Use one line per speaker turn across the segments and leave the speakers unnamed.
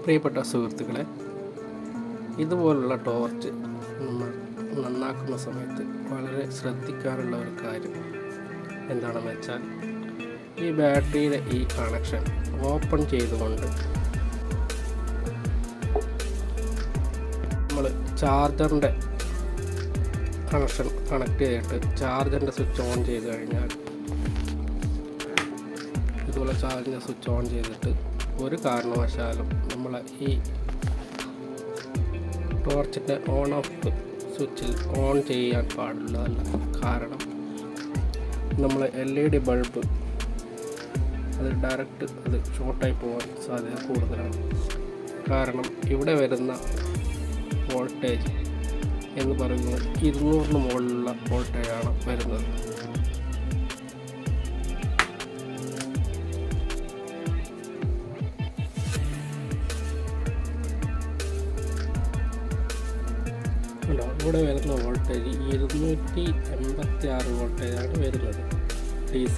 പ്രിയപ്പെട്ട സുഹൃത്തുക്കളെ, ഇതുപോലുള്ള ടോർച്ച് നമ്മൾ നന്നാക്കുന്ന സമയത്ത് വളരെ ശ്രദ്ധിക്കാറുള്ള ഒരു കാര്യം എന്താണെന്ന് വെച്ചാൽ, ഈ ബാറ്ററിയുടെ ഈ കണക്ഷൻ ഓപ്പൺ ചെയ്തുകൊണ്ട് നമ്മൾ ചാർജറിൻ്റെ കണക്ഷൻ കണക്ട് ചെയ്തിട്ട് ചാർജറിൻ്റെ സ്വിച്ച് ഓൺ ചെയ്ത് കഴിഞ്ഞാൽ, ഇതുപോലെ ചാർജിൻ്റെ സ്വിച്ച് ഓൺ ചെയ്തിട്ട് ഒരു കാരണവശാലും നമ്മൾ ഈ ടോർച്ചിൻ്റെ ഓൺ ഓഫ് സ്വിച്ചിൽ ഓൺ ചെയ്യാൻ പാടുള്ളതല്ല. കാരണം നമ്മൾ LED ബൾബ് അത് ഡയറക്റ്റ് അത് ഷോർട്ടായി പോകാൻ സാധ്യത കൂടുതലാണ്. കാരണം ഇവിടെ വരുന്ന വോൾട്ടേജ് എന്ന് പറയുന്നത് 200 മുകളിലുള്ള വോൾട്ടേജാണ് വരുന്നത്. ഇവിടെ വരുന്ന വോൾട്ടേജ് 286 വോൾട്ടേജാണ് വരുന്നത് DC.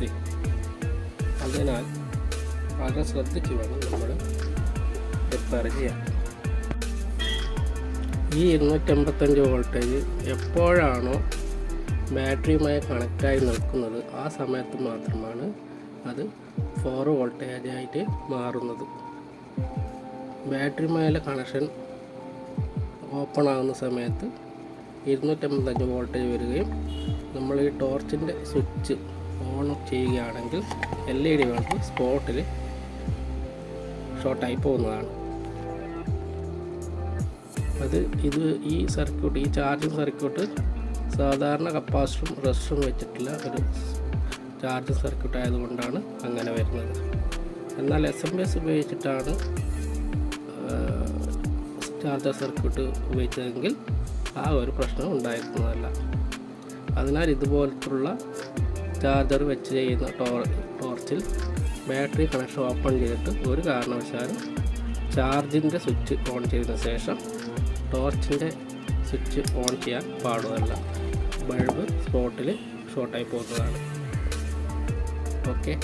അതിനാൽ വളരെ ശ്രദ്ധിച്ച് വേണം നമ്മൾ റിപ്പയർ ചെയ്യാൻ. ഈ 285 വോൾട്ടേജ് എപ്പോഴാണോ ബാറ്ററിയുമായി കണക്റ്റായി നിൽക്കുന്നത് ആ സമയത്ത് മാത്രമാണ് അത് 4 വോൾട്ടേജായിട്ട് മാറുന്നത്. ബാറ്ററിയുമായുള്ള കണക്ഷൻ ഓപ്പൺ ആകുന്ന സമയത്ത് 285 വോൾട്ടേജ് വരികയും നമ്മൾ ഈ ടോർച്ചിൻ്റെ സ്വിച്ച് ഓൺ ചെയ്യുകയാണെങ്കിൽ LED ബൾബ് സ്പോട്ടിൽ ഷോർട്ടായി പോകുന്നതാണ്. ഈ സർക്യൂട്ട്, ഈ ചാർജിങ് സർക്യൂട്ട് സാധാരണ കപ്പാസിറ്ററും റെസിസ്റ്ററും വെച്ചിട്ടുള്ള ഒരു ചാർജിങ് സർക്യൂട്ട് ആയതുകൊണ്ടാണ് അങ്ങനെ വരുന്നത്. എന്നാൽ SMPS ഉപയോഗിച്ചിട്ടാണ് ചാർജർ സർക്യൂട്ട് ഉപയോഗിച്ചതെങ്കിൽ ആ ഒരു പ്രശ്നം ഉണ്ടായിരിക്കുന്നതല്ല. അതിനാൽ ഇതുപോലത്തുള്ള ചാർജർ വെച്ച് ചെയ്യുന്ന ടോർച്ചിൽ ബാറ്ററി കണക്ഷൻ ഓപ്പൺ ചെയ്തിട്ട് ഒരു കാരണവശാലും ചാർജിൻ്റെ സ്വിച്ച് ഓൺ ചെയ്തതിന് ശേഷം ടോർച്ചിൻ്റെ സ്വിച്ച് ഓൺ ചെയ്യാൻ പാടുള്ളതല്ല. ബൾബ് സ്പോട്ടിൽ ഷോർട്ടായി പോകുന്നതാണ്. ഓക്കെ.